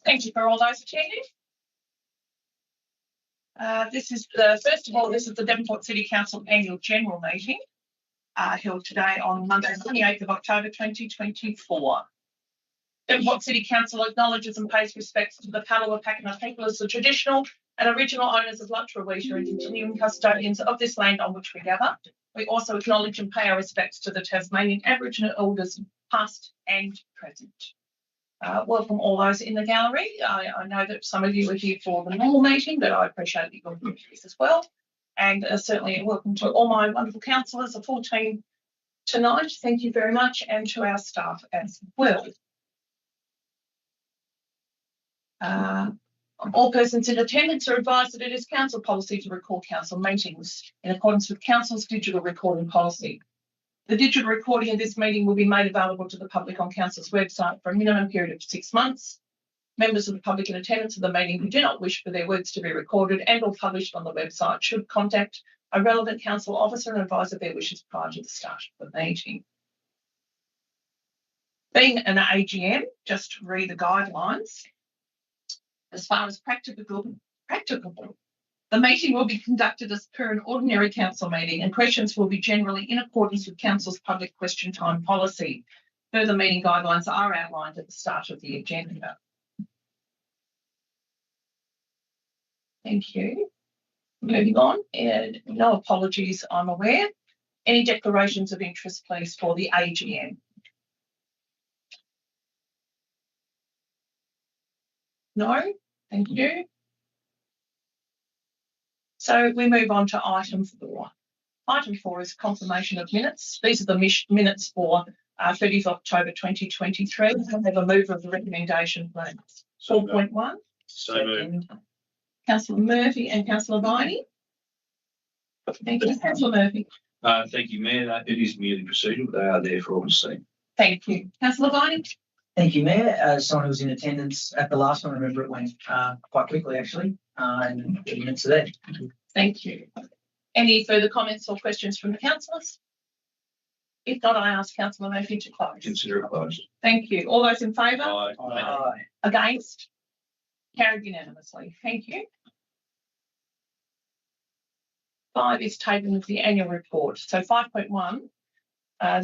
Thank you for all those attending. This is the Devonport City Council Annual General Meeting held today on Monday, 28th of October 2024. Devonport City Council acknowledges and pays respects to the Palawa Pakana people as the traditional and original owners of Lutruwita and continuing custodians of this land on which we gather. We also acknowledge and pay our respects to the Tasmanian Aboriginal elders past and present. Welcome all those in the gallery. I know that some of you are here for the normal meeting, but I appreciate that you're here as well. And certainly welcome to all my wonderful councillors, a full team tonight. Thank you very much, and to our staff as well. All persons in attendance are advised that it is council policy to record council meetings in accordance with council's digital recording policy. The digital recording of this meeting will be made available to the public on council's website for a minimum period of 6 months. Members of the public in attendance of the meeting who do not wish for their words to be recorded and or published on the website should contact a relevant council officer and advise of their wishes prior to the start of the meeting. Being an AGM, just to read the guidelines. As far as practicable, the meeting will be conducted as per an ordinary council meeting, and questions will be generally in accordance with council's public question time policy. Further meeting guidelines are outlined at the start of the agenda. Thank you. Moving on, and no apologies, I'm aware. Any declarations of interest, please, for the AGM? No, thank you. So we move on to item 4. Item 4 is confirmation of minutes. These are the minutes for 30th October 2023. I have a mover of the recommendation, please. 4.1. So moved. Councillor Murphy and Councillor Viney. Thank you, Councillor Murphy. Thank you, Mayor. It is merely procedural. They are there for all to see. Thank you. Councillor Viney. Thank you, Mayor. As someone who was in attendance at the last one, I remember it went quite quickly, actually, and the minutes are there. Thank you. Any further comments or questions from the councillors? If not, I ask Councillor Murphy to close. Consider it closed. Thank you. All those in favour? Aye. Aye. Against? Carried unanimously. Thank you. 5 is tabling of the annual report. So 5.1.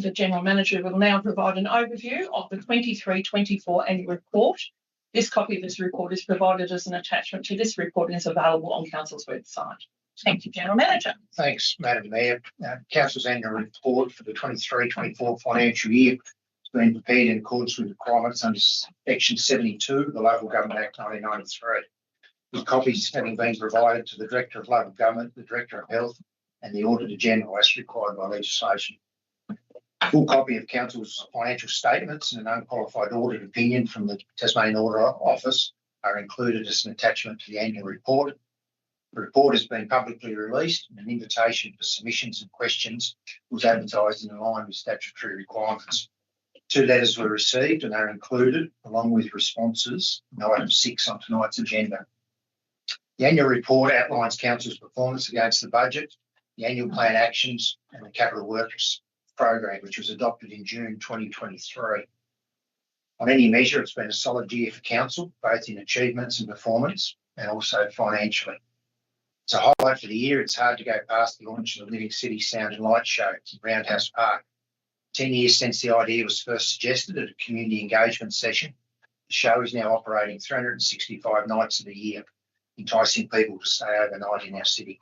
The General Manager will now provide an overview of the 23-24 annual report. This copy of this report is provided as an attachment to this report and is available on Council's website. Thank you, General Manager. Thanks, Madam Mayor. Council's annual report for the 23-24 financial year has been prepared in accordance with requirements under Section 72 of the Local Government Act 1993. With copies having been provided to the Director of Local Government, the Director of Health and the Auditor General as required by legislation. A full copy of Council's financial statements and an unqualified audit opinion from the Tasmanian Auditor Office are included as an attachment to the annual report. The report has been publicly released and an invitation for submissions and questions was advertised in line with statutory requirements. 2 letters were received and are included along with responses in item 6 on tonight's agenda. The annual report outlines Council's performance against the budget, the annual plan actions and the capital works program, which was adopted in June 2023. On any measure, it's been a solid year for Council, both in achievements and performance, and also financially. It's a highlight for the year. It's hard to go past the launch of the Living City Sound and Light Show at Roundhouse Park. 10 years since the idea was first suggested at a community engagement session, the show is now operating 365 nights of the year, enticing people to stay overnight in our city.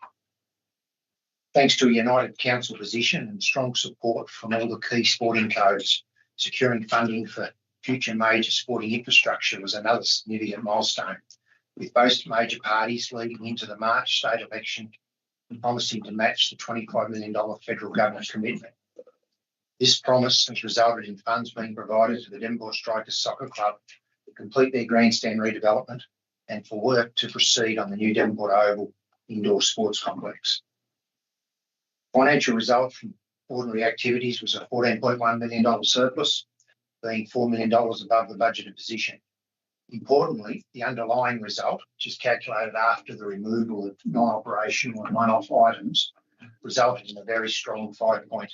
Thanks to a united council position and strong support from all the key sporting codes, securing funding for future major sporting infrastructure was another significant milestone, with both major parties leading into the March state election and promising to match the $25 million federal government commitment. This promise has resulted in funds being provided to the Devonport Strikers Soccer Club to complete their grandstand redevelopment and for work to proceed on the new Devonport Oval indoor sports complex. Financial result from ordinary activities was a $14.1 million surplus, being $4 million above the budgeted position. Importantly, the underlying result, which is calculated after the removal of non-operational and one-off items, resulted in a very strong $5.2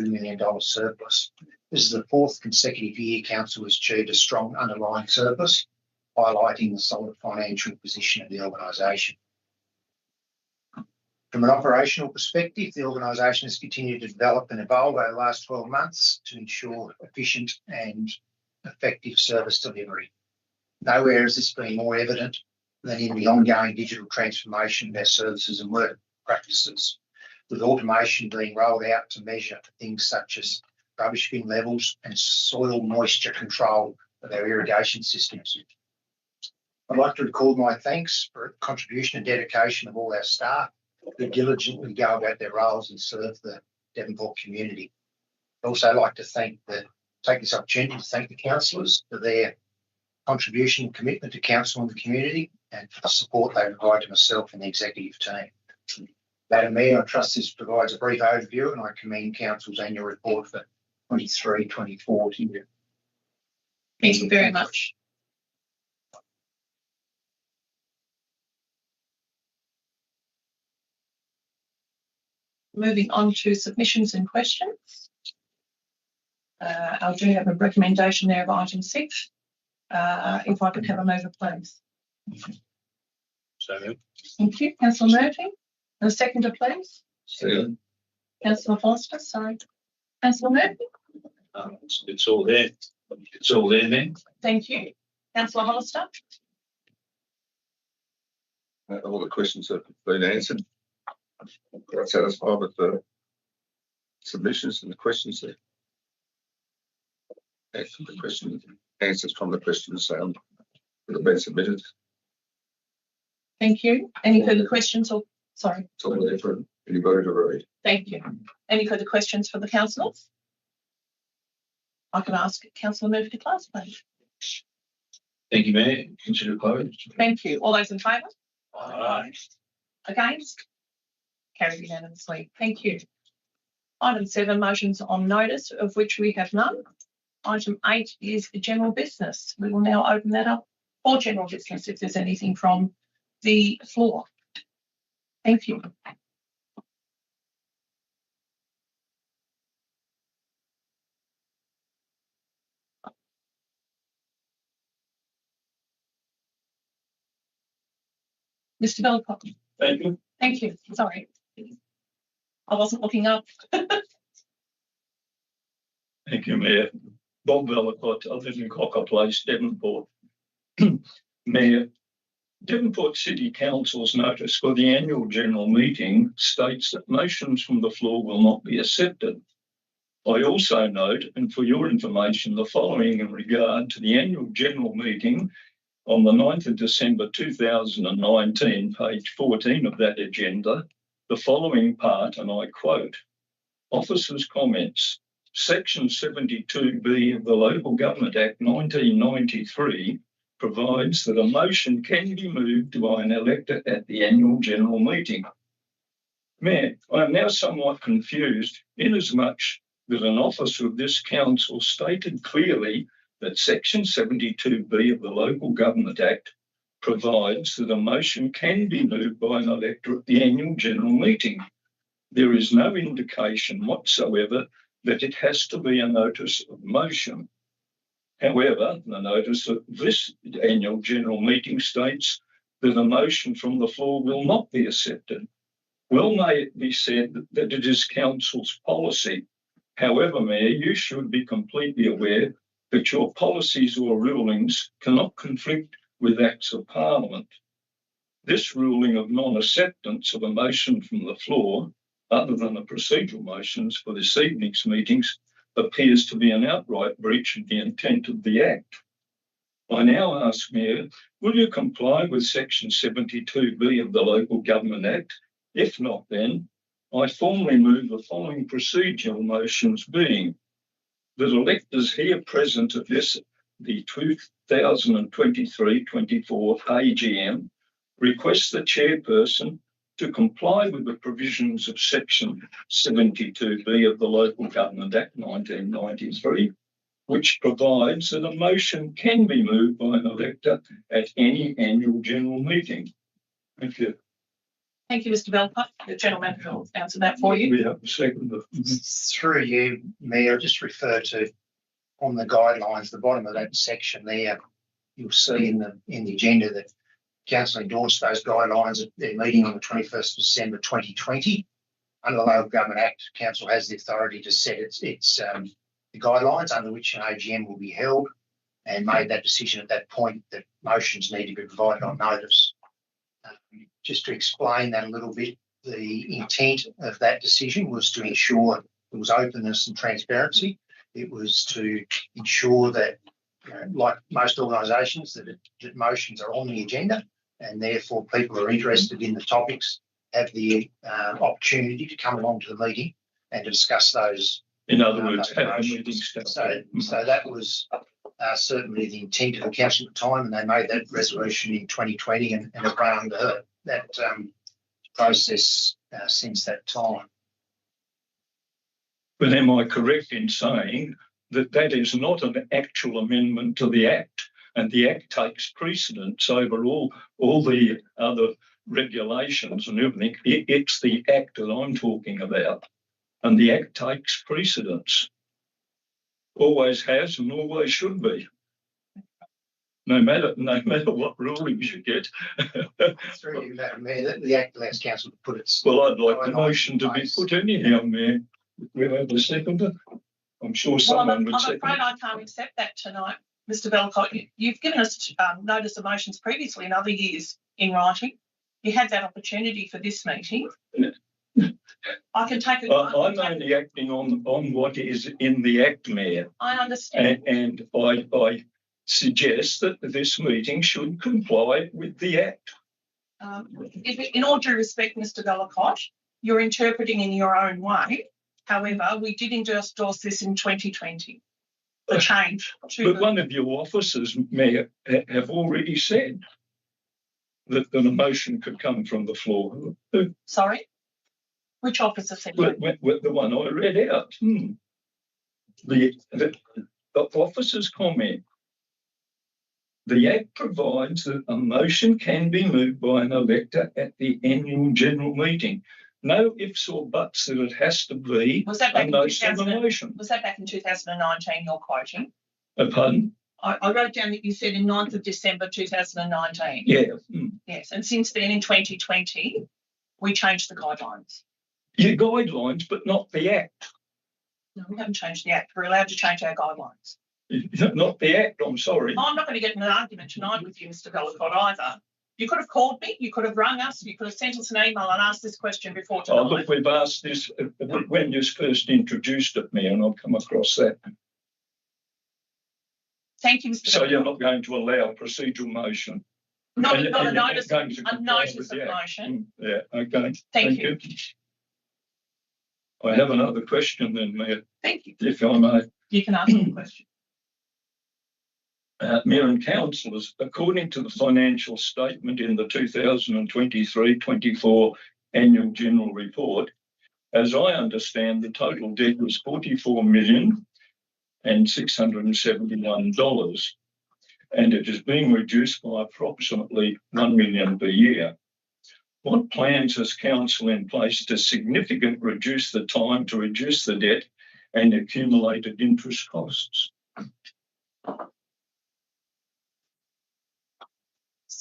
million surplus. This is the 4th consecutive year Council has achieved a strong underlying surplus, highlighting the solid financial position of the organisation. From an operational perspective, the organisation has continued to develop and evolve over the last 12 months to ensure efficient and effective service delivery. Nowhere has this been more evident than in the ongoing digital transformation of our services and work practices, with automation being rolled out to measure things such as rubbish bin levels and soil moisture control of our irrigation systems. I'd like to record my thanks for the contribution and dedication of all our staff who diligently go about their roles and serve the Devonport community. I'd also like to take this opportunity to thank the councillors for their contribution and commitment to council and the community, and for the support they provide to myself and the executive team. Madam Mayor, I trust this provides a brief overview, and I commend Council's annual report for 23-24 to you. Thank you very much. Moving on to submissions and questions. I do have a recommendation there of item 6. If I could have a mover, please. So, Thank you. Councillor Murphy. And a seconder, please. second, Councillor Foster, sorry. Councillor Murphy. it's all there. It's all there then. Thank you. Councillor Hollister. All the questions have been answered. I'm quite satisfied with the submissions and the questions there. The question answers from the questions that have been submitted. Thank you. Any further questions or, sorry. It's all there for anybody to read. Thank you. Any further questions for the councillors? I can ask Councillor Murphy to close, please. Thank you, Mayor. Consider closed. Thank you. All those in favour? Aye. Against? Carried unanimously. Thank you. Item 7, motions on notice, of which we have none. Item 8 is general business. We will now open that up for general business if there's anything from the floor. Thank you. Mr. Belcock. Thank you. Thank you. Sorry. I wasn't looking up. Thank you, Mayor. Bob Vellacott, I live in Cocker Place, Devonport. Mayor, Devonport City Council's notice for the annual general meeting states that motions from the floor will not be accepted. I also note, and for your information, the following in regard to the annual general meeting on the 9th of December 2019, page 14 of that agenda, the following part, and I quote, Officers' comments. Section 72B of the Local Government Act 1993 provides that a motion can be moved by an elector at the annual general meeting. Mayor, I am now somewhat confused inasmuch that an officer of this council stated clearly that Section 72B of the Local Government Act provides that a motion can be moved by an elector at the annual general meeting. There is no indication whatsoever that it has to be a notice of motion. However, the notice of this annual general meeting states that a motion from the floor will not be accepted. Well may it be said that it is council's policy. However, Mayor, you should be completely aware that your policies or rulings cannot conflict with acts of Parliament. This ruling of non-acceptance of a motion from the floor, other than the procedural motions for this evening's meetings, appears to be an outright breach of the intent of the Act. I now ask, Mayor, will you comply with Section 72B of the Local Government Act? If not, then I formally move the following procedural motions being that electors here present at the 2023-24 AGM request the chairperson to comply with the provisions of Section 72B of the Local Government Act 1993, which provides that a motion can be moved by an elector at any annual general meeting. Thank you. Thank you, Mr. Belcock. The general manager will answer that for you. We have a second. Through you, Mayor, just refer to on the guidelines, the bottom of that section there, you'll see in the agenda that council endorsed those guidelines at their meeting on the 21st of December 2020. Under the Local Government Act, council has the authority to set the guidelines under which an AGM will be held, and made that decision at that point that motions need to be provided on notice. Just to explain that a little bit, the intent of that decision was to ensure there was openness and transparency. It was to ensure that, like most organisations, that motions are on the agenda, and therefore people who are interested in the topics have the opportunity to come along to the meeting and to discuss those. In other words, those have the motions. meeting start. So that was certainly the intent of the council at the time, and they made that resolution in 2020 and have run under that process since that time. But am I correct in saying that that is not an actual amendment to the Act, and the Act takes precedence over all the other regulations and everything? It's the Act that I'm talking about, and the Act takes precedence. Always has and always should be. No matter what rulings you get. Through you, Madam Mayor, the Act allows council to put its. Well, I'd like the motion to be put anyhow, Mayor. We'll have a seconder. I'm sure someone would second. I'm afraid I can't accept that tonight, Mr. Belcott. You've given us notice of motions previously in other years in writing. You had that opportunity for this meeting. I can take it. I'm only acting on what is in the Act, Mayor. I understand. And I suggest that this meeting should comply with the Act. In all due respect, Mr. Belcott, you're interpreting in your own way. However, we did endorse this in 2020. The change. But one of your officers, Mayor, have already said that a motion could come from the floor. Sorry? Which officer said that? The one I read out. The officer's comment. The Act provides that a motion can be moved by an elector at the annual general meeting. No ifs or buts that it has to be a notice of the motion. Was that back in 2019 you're quoting? Pardon? I wrote down that you said in 9th of December 2019. Yeah. Yes, and since then in 2020, we changed the guidelines. Yeah, guidelines, but not the Act. No, we haven't changed the Act. We're allowed to change our guidelines. Not the Act, I'm sorry. I'm not going to get in an argument tonight with you, Mr. Belcott, either. You could have called me, you could have rung us, you could have sent us an email and asked this question before tonight. Oh, look, we've asked this when you first introduced it, me, and I've come across that. Thank you, Mr. So Belcott. you're not going to allow a procedural motion? Not a And notice you're going to comply of with the Act. motion. Yeah, okay. Thank you. I have another question then, Mayor, Thank you. if I may. You can ask the question. Mayor and councillors, according to the financial statement in the 2023-24 annual general report, as I understand, the total debt was $44,671,000, and it is being reduced by approximately $1 million per year. What plans has council in place to significantly reduce the time to reduce the debt and accumulated interest costs?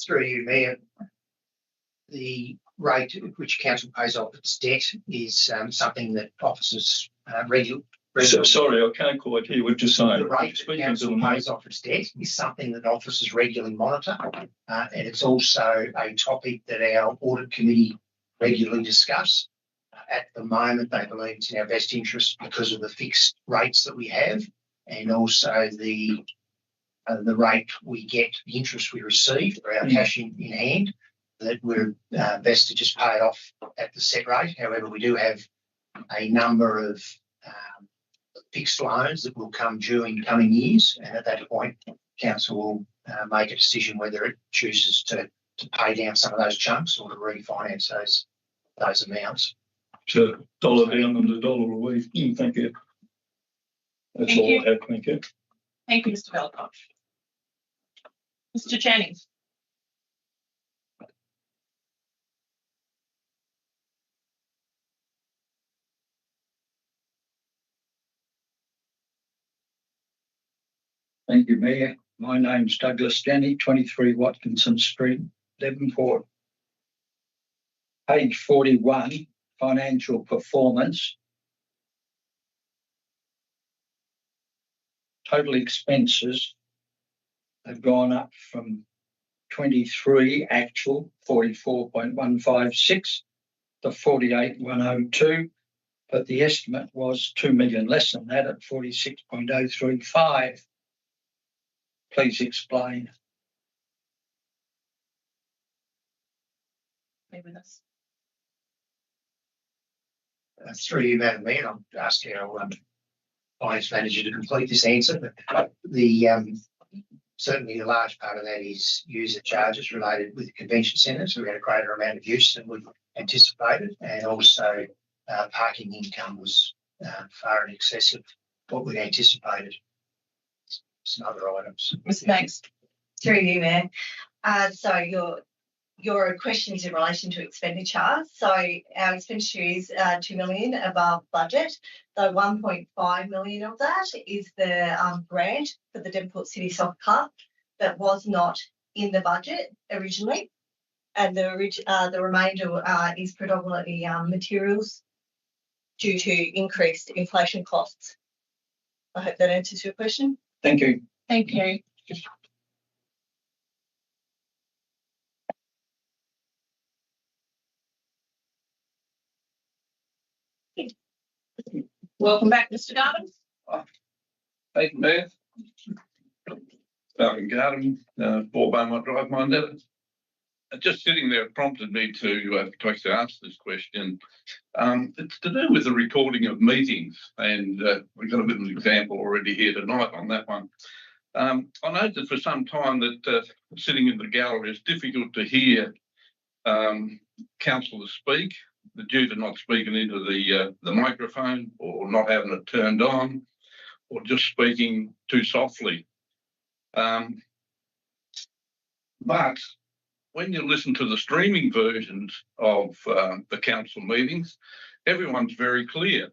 Through you, Mayor, the rate at which council pays off its debt is something that officers regularly. Sorry, I can't quite hear what you're saying. The rate that council pays off its debt is something that officers regularly monitor, and it's also a topic that our audit committee regularly discuss. At the moment, they believe it's in our best interest because of the fixed rates that we have, and also the rate we get, the interest we receive for our cash in hand, that we're best to just pay it off at the set rate. However, we do have a number of fixed loans that will come due in coming years, and at that point, council will make a decision whether it chooses to pay down some of those chunks or to refinance those amounts. So $1 down and $1 a week. Thank you. That's all I have. Thank you. Thank you, Mr. Belcott. Mr. Jennings. Thank you, Mayor. My name's Douglas Denny, 23 Watkinson Street, Devonport. Page 41, financial performance. Total expenses have gone up from 23 actual 44.156 to 48,102, but the estimate was 2 million less than that at 46.035. Please explain. Be with us. Through you, Madam Mayor, I'm asking our finance manager to complete this answer, but certainly a large part of that is user charges related with the convention centre. So we had a greater amount of use than we anticipated, and also parking income was far in excess of what we anticipated. Some other items. Ms. Banks. Through you, Mayor. So your question is in relation to expenditure. So our expenditure is 2 million above budget. So 1.5 million of that is the grant for the Devonport City Soccer Club that was not in the budget originally, and the remainder is predominantly materials due to increased inflation costs. I hope that answers your question. Thank you. Thank you. Welcome back, Mr. Garden. Thank you, Mayor. Falcon Garden, 4 Beaumont Drive, Minetta. Just sitting there prompted me to actually ask this question. It's to do with the recording of meetings, and we've got a bit of an example already here tonight on that one. I noted for some time that sitting in the gallery, it's difficult to hear councillors speak due to not speaking into the microphone or not having it turned on or just speaking too softly. But when you listen to the streaming versions of the council meetings, everyone's very clear,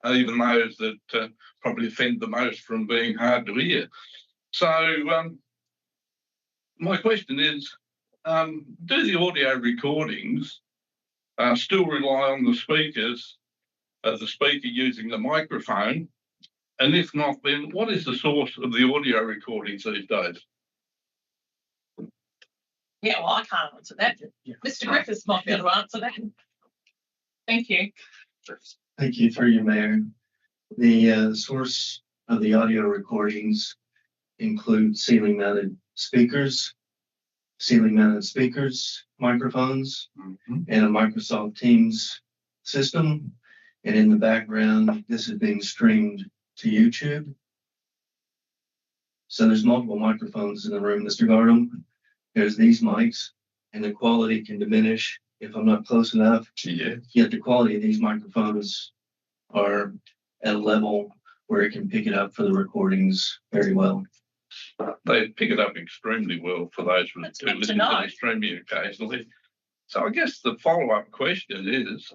even those that probably offend the most from being hard to hear. So my question is, do the audio recordings still rely on the speakers, the speaker using the microphone? And if not, then what is the source of the audio recordings these days? Yeah, well, I can't answer that. Mr. Griffiths might be able to answer that. Thank you. Thank you, through you, Mayor. The source of the audio recordings include ceiling mounted speakers, microphones, and a Microsoft Teams system. And in the background, this is being streamed to YouTube. So there's multiple microphones in the room, Mr. Gardam. There's these mics, and the quality can diminish if I'm not close enough. Yeah. Yet the quality of these microphones are at a level where it can pick it up for the recordings very well. They pick it up extremely well for those who That's do good to listen to know. the streaming occasionally. So I guess the follow-up question is,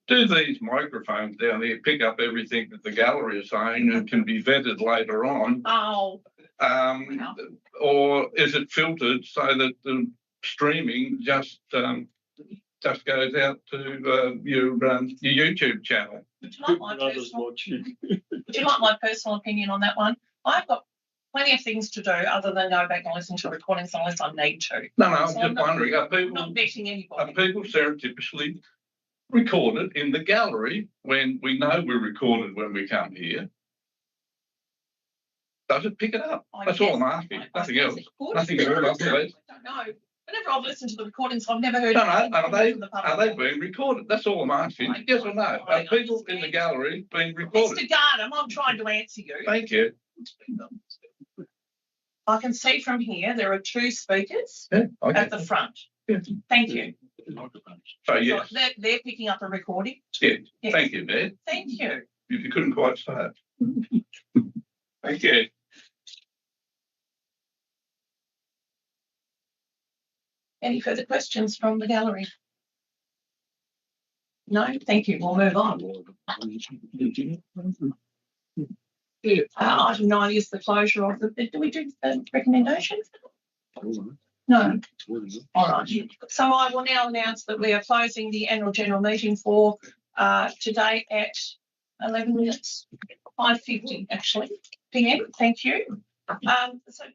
do these microphones down there pick up everything that the gallery is saying and can be vetted later on? Oh, Or is it filtered so that the streaming just goes out to your YouTube channel? would you like my personal opinion on that one? I've got plenty of things to do other than go back and listen to recordings unless I need to. No, I'm So just wondering, are I'm not betting anybody. people surreptitiously recorded in the gallery when we know we're recorded when we come here? Does it pick it up? That's all I'm asking. Nothing else. Nothing else. I don't know. Whenever I've listened to the recordings, I've never heard. No, anything are from they the public. being recorded? That's all I'm asking. I Yes or no? Are I people in the understand. gallery being recorded? Mr. Gardam, I'm trying to answer you. Thank you. I can see from here there are 2 speakers Yeah, okay. at the front. Yeah. Thank you. So yes, So they're picking up a recording. yeah. Yes. Thank you, Mayor. Thank you. You couldn't quite say it. Thank you. Any further questions from the gallery? No, thank you. We'll move on. Item 9 is the closure of the, do we do the recommendations? No. All right. So I will now announce that we are closing the annual general meeting for today at 11 minutes, 5:50 actually, PM. Thank you. So